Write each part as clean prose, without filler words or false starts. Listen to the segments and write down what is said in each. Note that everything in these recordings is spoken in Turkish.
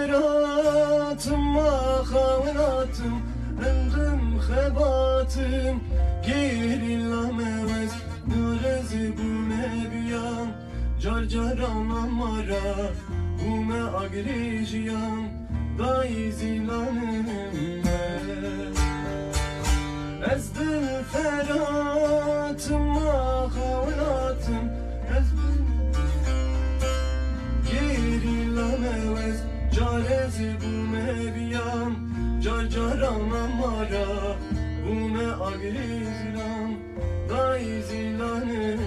feratım mahaveratım endüm xebatım Gerillam evez nurezi bume biyan Car caran amara bume agrijiyan Dayı zilanım Ez dil feratım mahaveratım Gerillam evez carezi bume biyan Car caran amara bume agrijiyan Dayı zilanım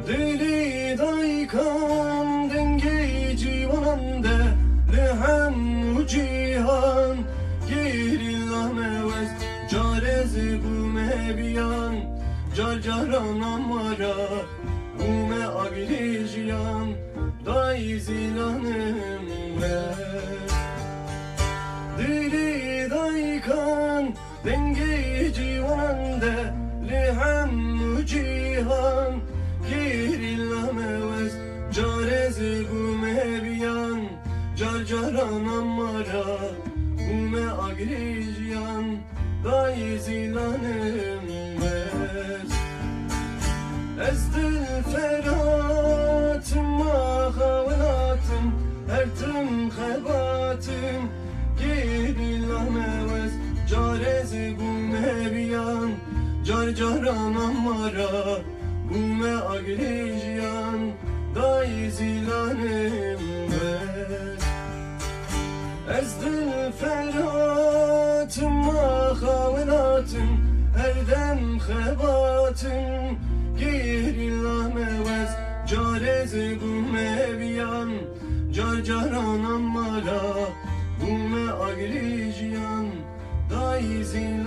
Deli daykan dengi civanande lehem cihan Gerillam evez carezi bume biyan Car caran amara bume agrijiyan Dayı zilanım Deli daykan dengi civanande lehem cihan Gerillam evez carezi bume biyan Car caran amara bume agrijiyan Dayı zilanım Ez dil feratım mahavelatım Ertim xebatım Gerillam evez carezi bume biyan Car caran amara bume agrijiyan Dayı zilanım Ez dil feratım mahavelatım Erdem xebatım Gerillam evez carezi bume biyan Car caran amara bume agrijiyan Dayı zilanım